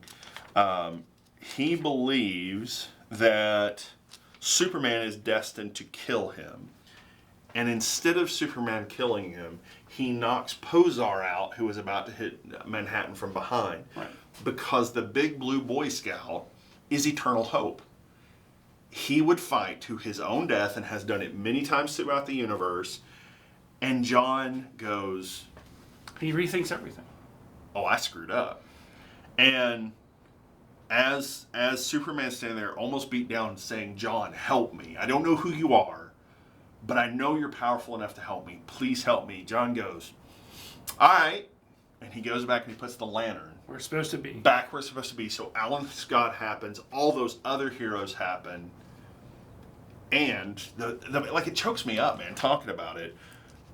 he believes that Superman is destined to kill him. And instead of Superman killing him, he knocks Posar out, who was about to hit Manhattan from behind. Right. Because the big blue Boy Scout is eternal hope. He would fight to his own death and has done it many times throughout the universe. And John goes... He rethinks everything. Oh, I screwed up. And as Superman's standing there almost beat down saying, John, help me. I don't know who you are, but I know you're powerful enough to help me. Please help me. John goes, All right. And he goes back and he puts the lantern Where it's supposed to be. back where it's supposed to be. So Alan Scott happens. All those other heroes happen. And like it chokes me up, man, talking about it.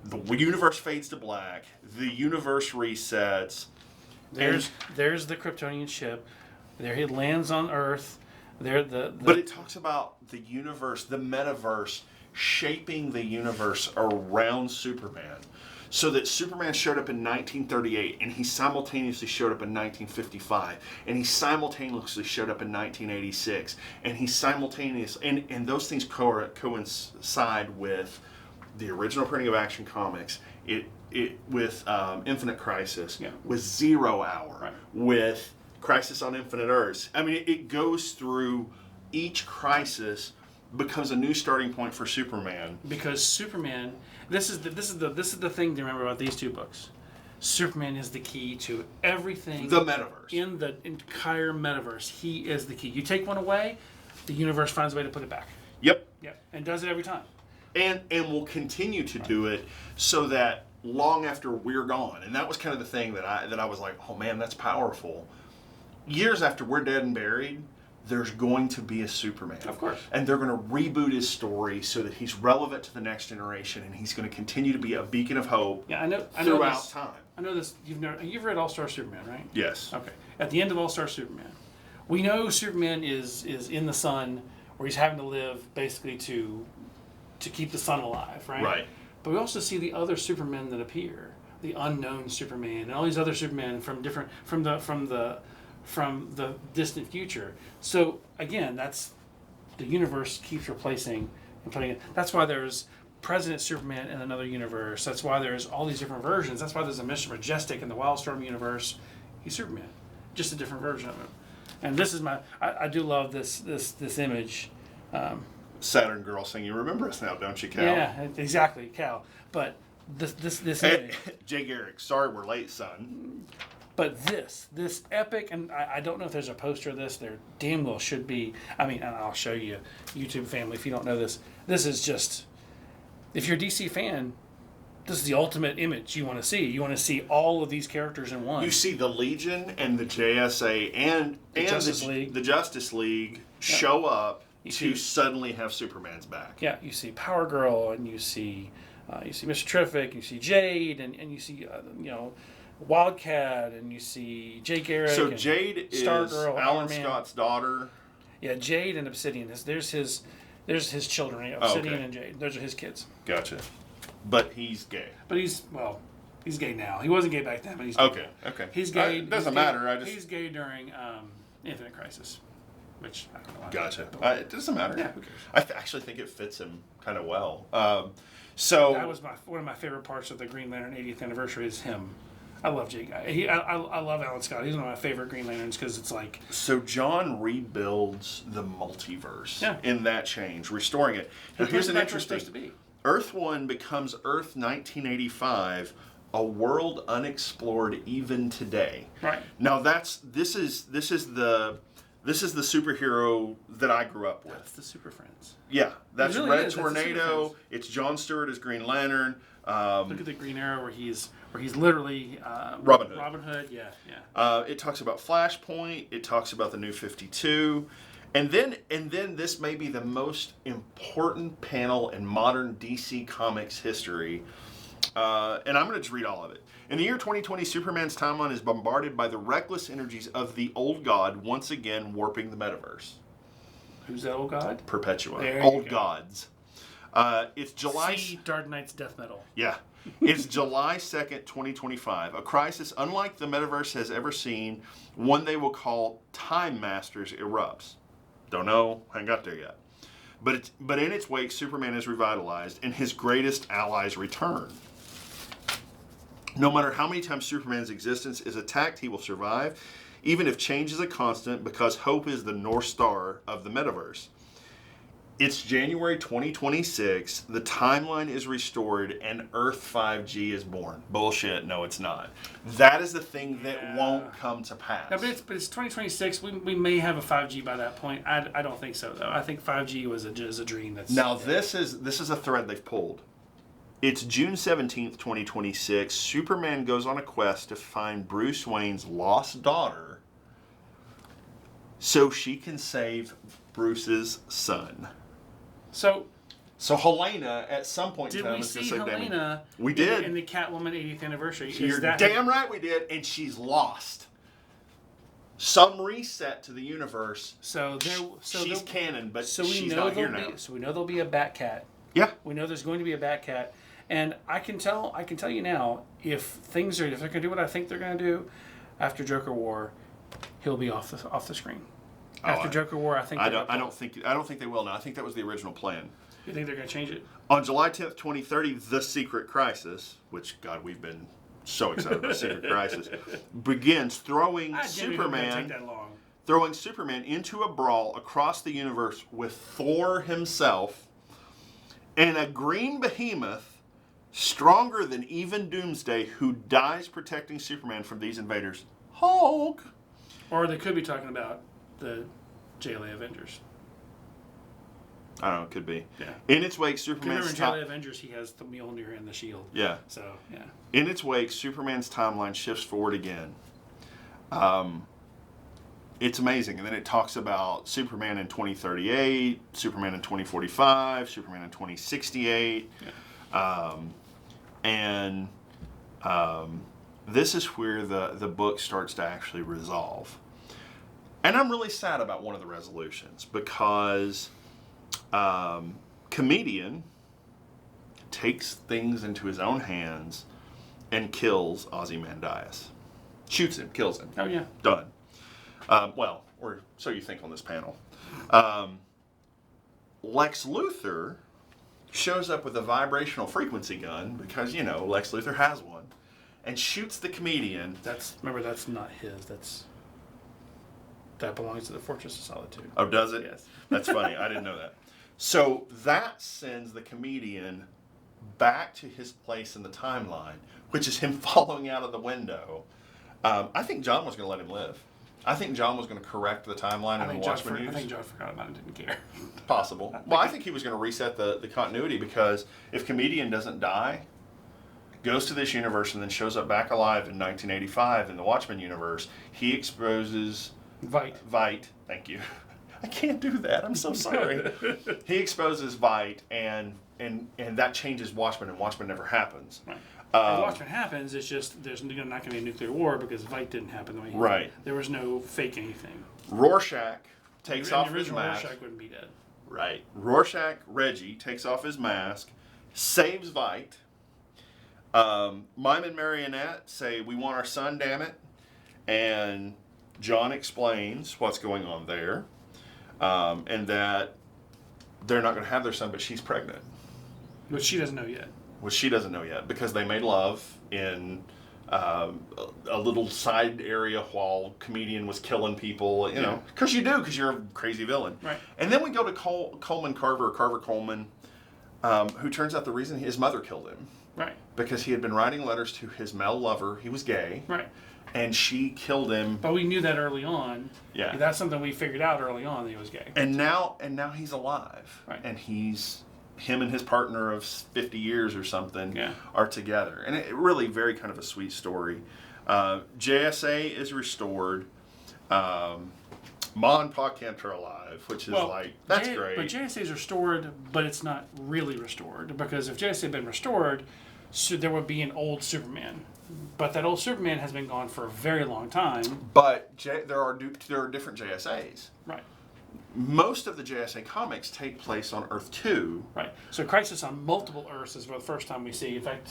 The universe fades to black. The universe resets. There's the Kryptonian ship. There he lands on Earth. But it talks about the universe, the metaverse, shaping the universe around Superman. So that Superman showed up in 1938, and he simultaneously showed up in 1955, and he simultaneously showed up in 1986, and he simultaneously, and those things coincide with the original printing of Action Comics, with Infinite Crisis, with Zero Hour, with Crisis on Infinite Earths. I mean, it goes through each crisis, becomes a new starting point for Superman. Because Superman, this is the thing to remember about these two books. Superman is the key to everything. The metaverse. In the entire metaverse, he is the key. You take one away, the universe finds a way to put it back. Yep. And does it every time. And will continue to do it so that long after we're gone. And that was kind of the thing that I was like, oh man, that's powerful. Years after we're dead and buried, there's going to be a Superman. Of course. And they're going to reboot his story so that he's relevant to the next generation, and he's going to continue to be a beacon of hope throughout time. I know this. You've read All-Star Superman, right? Yes. Okay. At the end of All-Star Superman, we know Superman is in the sun, where he's having to live basically to keep the sun alive, right? Right. But we also see the other Supermen that appear, the unknown Superman, and all these other Supermen from the distant future. So again, that's the universe keeps replacing and putting it. That's why there's President Superman in another universe. That's why there's all these different versions. That's why there's a Mr. Majestic in the Wildstorm universe. He's Superman, just a different version of him. And this is I do love this image. Saturn Girl saying, "You remember us now, don't you, Cal?" Yeah, exactly, Cal. But this image. Jay Garrick, sorry we're late, son. But this epic, and I don't know if there's a poster of this. There damn well should be. I mean, and I'll show you, YouTube family, if you don't know this. This is just, if you're a DC fan, this is the ultimate image you want to see. You want to see all of these characters in one. You see the Legion and the JSA and the Justice League show up to suddenly have Superman's back. Yeah, you see Power Girl, and you see Mr. Terrific, you see Jade, and you see Wildcat, and you see Jake Garrick. So Jade is Stargirl, Alan Scott's daughter. Yeah, Jade and Obsidian. There's his children. Obsidian and Jade. Those are his kids. Gotcha. But he's gay. But he's gay now. He wasn't gay back then, but he's gay. Okay. He's gay. Doesn't matter. He's gay during Infinite Crisis, which I don't know. Gotcha. It doesn't matter. Yeah, who cares? I actually think it fits him kind of well. So that was one of my favorite parts of the Green Lantern 80th anniversary is him. I love Jake. I love Alan Scott. He's one of my favorite Green Lanterns because it's like... So John rebuilds the multiverse in that change, restoring it. Now here's an interesting... Earth 1 becomes Earth 1985, a world unexplored even today. Right. Now this is the superhero that I grew up with. That's the Super Friends. Yeah, that's really Red is. Tornado. It's Jon Stewart as Green Lantern. Look at the Green Arrow where he's literally Robin Hood. Robin Hood, yeah. It talks about Flashpoint. It talks about the New 52. And then this may be the most important panel in modern DC Comics history. And I'm going to just read all of it. In the year 2020, Superman's timeline is bombarded by the reckless energies of the old god, once again warping the metaverse. Who's that old god? Perpetua. Old gods. It's July... See Dark Knight's death metal. Yeah. It's July 2nd, 2025. A crisis unlike the metaverse has ever seen, one they will call Time Masters erupts. Don't know. Haven't got there yet. But in its wake, Superman is revitalized, and his greatest allies return. No matter how many times Superman's existence is attacked, he will survive, even if change is a constant, because hope is the North Star of the metaverse. It's January 2026, the timeline is restored, and Earth 5G is born. Bullshit, no it's not. That is the thing that won't come to pass. No, but it's 2026, we may have a 5G by that point. I don't think so, though. I think 5G was just a dream. Now, this is a thread they've pulled. It's June 17th, 2026. Superman goes on a quest to find Bruce Wayne's lost daughter so she can save Bruce's son. So Helena, at some point in did time, we is going see to save Batman. Helena We did. in the Catwoman 80th anniversary? You're damn right we did, and she's lost. Some reset to the universe. She's canon, but she's not here now. So we know there'll be a Batcat. Yeah. We know there's going to be a Batcat, and I can tell you now, if they're going to do what I think they're going to do, after Joker War, he'll be off the screen. After Joker War, I think I don't think they will now. I think that was the original plan. You think they're going to change it? On July 10th, 2030, The Secret Crisis, which, God, we've been so excited about Secret Crisis, begins throwing Superman into a brawl across the universe with Thor himself and a green behemoth stronger than even Doomsday, who dies protecting Superman from these invaders. Hulk! Or they could be talking about the JLA Avengers. I don't know, it could be. Yeah. In its wake, Superman's... Remember in JLA Avengers, he has the Mjolnir and the shield. Yeah. So, yeah. In its wake, Superman's timeline shifts forward again. It's amazing. And then it talks about Superman in 2038, Superman in 2045, Superman in 2068. Yeah. This is where the book starts to actually resolve. And I'm really sad about one of the resolutions because Comedian takes things into his own hands and kills Ozymandias. Shoots him, kills him. Oh, yeah. Done. Or so you think on this panel. Lex Luthor shows up with a vibrational frequency gun because, Lex Luthor has one, and shoots the Comedian. Remember, that's not his. That belongs to the Fortress of Solitude. Oh, does it? Yes. That's funny. I didn't know that. So that sends the Comedian back to his place in the timeline, which is him following out of the window. I think John was going to let him live. I think John was going to correct the timeline in the Watchmen news. I think John forgot about it and didn't care. Possible. Well, I think he was going to reset the continuity because if Comedian doesn't die, goes to this universe and then shows up back alive in 1985 in the Watchmen universe, he exposes... Vite. Thank you. I can't do that. I'm so sorry. He exposes Vite, and that changes Watchmen, and Watchmen never happens. Right. If Watchmen happens, it's just there's not going to be a nuclear war because Vite didn't happen the way he did. There was no fake anything. Rorschach takes off his mask. The original Rorschach wouldn't be dead. Right. Rorschach, Reggie, takes off his mask, saves Vite. Mime and Marionette say, "We want our son, damn it." And John explains what's going on there, and that they're not going to have their son, but she's pregnant. Which she doesn't know yet. Because they made love in a little side area while Comedian was killing people, because because you're a crazy villain. Right. And then we go to Carver Coleman, who turns out the reason his mother killed him. Right. Because he had been writing letters to his male lover. He was gay. Right. And she killed him. But we knew that early on. Yeah. That's something we figured out early on that he was gay. And now he's alive. Right. And him and his partner of 50 years or something are together. And it really very kind of a sweet story. JSA is restored. Ma and Pa Kent are alive, which is that's great. But JSA is restored, but it's not really restored. Because if JSA had been restored, so there would be an old Superman. But that old Superman has been gone for a very long time. But there are different JSAs. Right. Most of the JSA comics take place on Earth 2. Right. So Crisis on Multiple Earths is for the first time we see. In fact,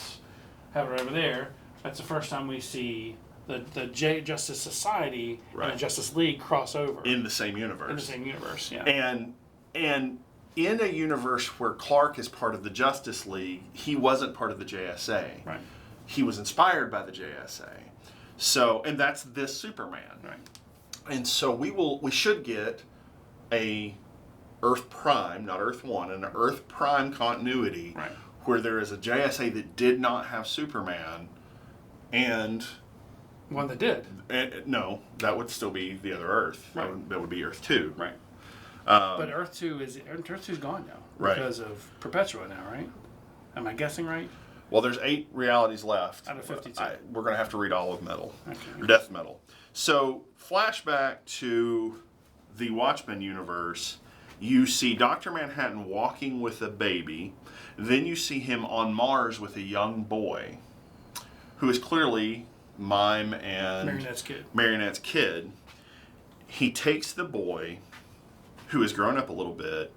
have it over there. That's the first time we see the Justice Society and the Justice League cross over. In the same universe. Yeah. And in a universe where Clark is part of the Justice League, he wasn't part of the JSA. Right. He was inspired by the JSA. So, and that's this Superman. Right. And so we should get a Earth Prime, not Earth 1, an Earth Prime continuity where there is a JSA that did not have Superman and... One that did. No, that would still be the other Earth. Right. That would be Earth 2. Right. But Earth 2's gone now. Right. Because of Perpetua now, right? Am I guessing right? Well, there's 8 realities left. Out of 52. We're going to have to read all of Metal. Okay. Or Death Metal. So, flashback to the Watchmen universe. You see Dr. Manhattan walking with a baby. Then you see him on Mars with a young boy who is clearly Mime and Marionette's kid. He takes the boy, who has grown up a little bit.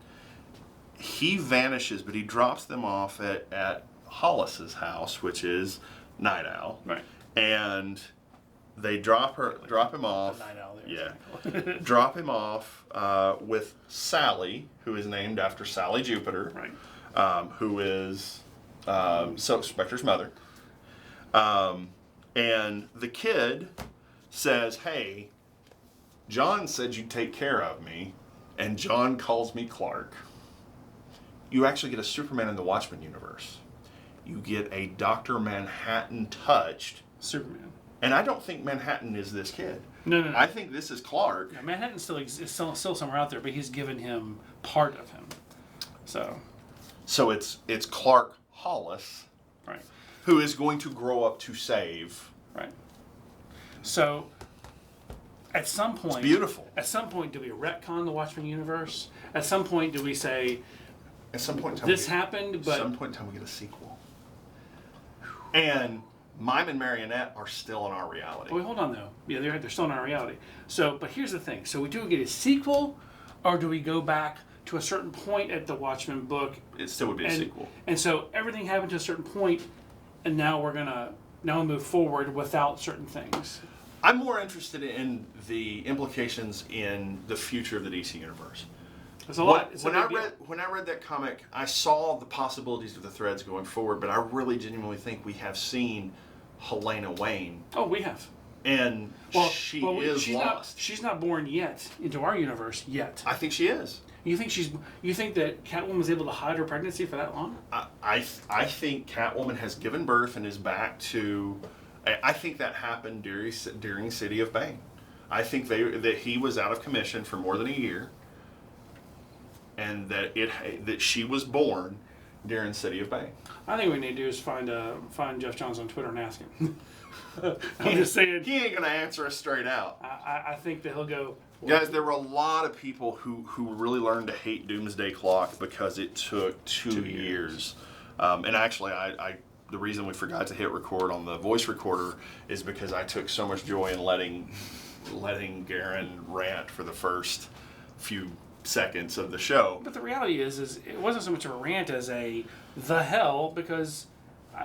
He vanishes, but he drops them off at Hollis's house, which is Night Owl. Right. And they drop him off. Night Owl there. Yeah. Drop him off with Sally, who is named after Sally Jupiter. Right. Who is Silk Spectre's mother. And the kid says, hey, John said you'd take care of me, and John calls me Clark. You actually get a Superman in the Watchmen universe. You get a Dr. Manhattan touched Superman. And I don't think Manhattan is this kid. No. I think this is Clark. Yeah, Manhattan still is still somewhere out there, but he's given him part of him. So it's Clark Hollis, right, who is going to grow up to save. Right. So at some point, it's beautiful. At some point, do we retcon the Watchmen universe? At some point, do we say, at some point in time, this happened, but at some point in time we get a sequel. And Mime and Marionette are still in our reality. Wait, hold on though. Yeah, they're still in our reality. So, but here's the thing. So we do get a sequel, or do we go back to a certain point at the Watchmen book? It still would be a sequel. And so everything happened to a certain point, and now we move forward without certain things. I'm more interested in the implications in the future of the DC universe. There's a lot. When I read that comic, I saw the possibilities of the threads going forward, but I really genuinely think we have seen Helena Wayne. Oh, we have. And she's lost. She's not born yet into our universe yet. I think she is. You think that Catwoman was able to hide her pregnancy for that long? I think Catwoman has given birth and is back to. I think that happened during City of Bane. I think that he was out of commission for more than a year, and that she was born during City of Bane. I think what we need to do is find Jeff Johns on Twitter and ask him. I'm just saying. He ain't gonna answer us straight out. I think that he'll go. Guys, there were a lot of people who really learned to hate Doomsday Clock because it took two years. And actually, the reason we forgot to hit record on the voice recorder is because I took so much joy in letting Garin rant for the first few seconds of the show. But the reality is it wasn't so much of a rant as the hell, because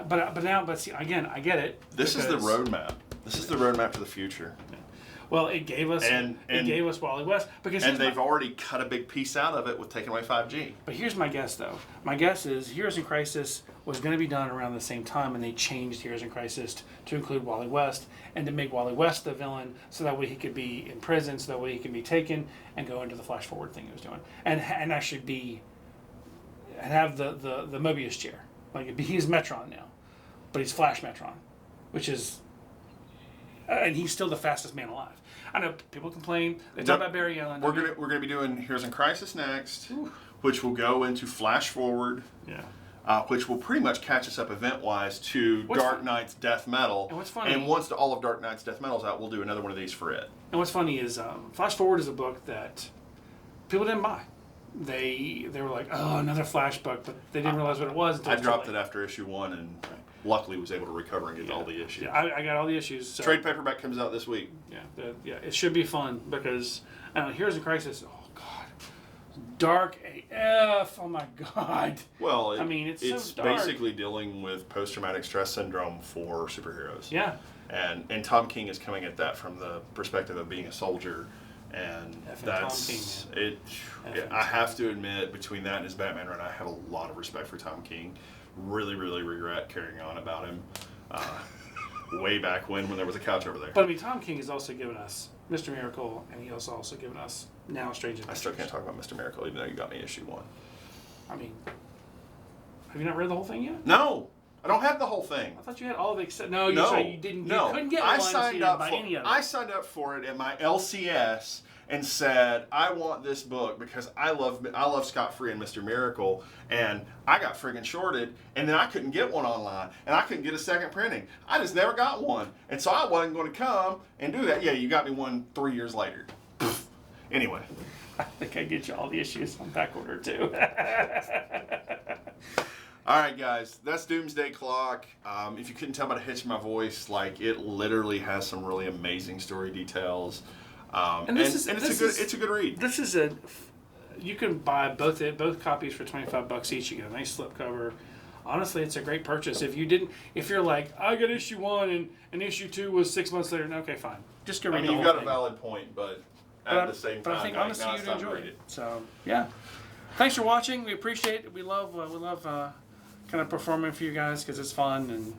but see, again, I get it. This is the roadmap. This is the roadmap to the future. Well, it gave us gave us Wally West, because they've already cut a big piece out of it with taking away 5G. But here's my guess, though. My guess is Heroes in Crisis was going to be done around the same time, and they changed Heroes in Crisis to include Wally West and to make Wally West the villain, so that way he could be in prison, so that way he can be taken and go into the flash forward thing he was doing, and actually have the Mobius chair. Like, he's Metron now, but he's Flash Metron, which is, and he's still the fastest man alive. I know people complain. They talk about Barry Allen. We're gonna be doing Heroes in Crisis next, which will go into Flash Forward. Yeah. Which will pretty much catch us up event-wise to Dark Knight's Death Metal. And what's funny? And once all of Dark Knight's Death Metal's out, we'll do another one of these for it. And what's funny is Flash Forward is a book that people didn't buy. They were like, oh, another Flash book, but they didn't realize what it was. I dropped it after issue 1 and luckily was able to recover and get all the issues. Yeah, I got all the issues. So. Trade paperback comes out this week. Yeah, it should be fun because Heroes in Crisis. Oh God, dark AF. Oh my God. Well, it's so dark. Basically dealing with post-traumatic stress syndrome for superheroes. Yeah. And Tom King is coming at that from the perspective of being a soldier, and that's Tom King, it. I have to admit, between that and his Batman run, I have a lot of respect for Tom King. Really, really regret carrying on about him way back when there was a couch over there. But Tom King has also given us Mr. Miracle, and he also given us now Strange Adventures. I still can't talk about Mr. Miracle, even though you got me issue 1. Have you not read the whole thing yet? No, I don't have the whole thing. I thought you had all of it except... You didn't. You couldn't get one. I signed up for it at my LCS, and said, I want this book because I love Scott Free and Mr. Miracle, and I got friggin' shorted, and then I couldn't get one online, and I couldn't get a second printing. I just never got one. And so I wasn't going to come and do that. Yeah, you got me one 3 years later. Anyway. I think I get you all the issues on back order too. All right, guys, that's Doomsday Clock. If you couldn't tell by the hitch in my voice, like, it literally has some really amazing story details, it's a good read. This is you can buy both copies for $25 each. You get a nice slipcover. Honestly, it's a great purchase. If you're like, I got issue 1 and issue 2 was 6 months later, okay, fine, just go read the whole you've got thing. a valid point, but at the same time, I think honestly it's you'd time enjoy to read it. So yeah, thanks for watching. We appreciate it. We love kind of performing for you guys because it's fun, and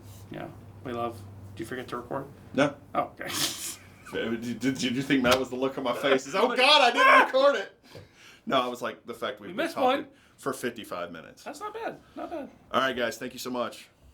we love. Did you forget to record? No. Oh, okay. Did you think that was the look on my face? Oh God, I didn't record it. No, I was like the fact we've been missed talking one for 55 minutes. That's not bad. Not bad. All right, guys, thank you so much.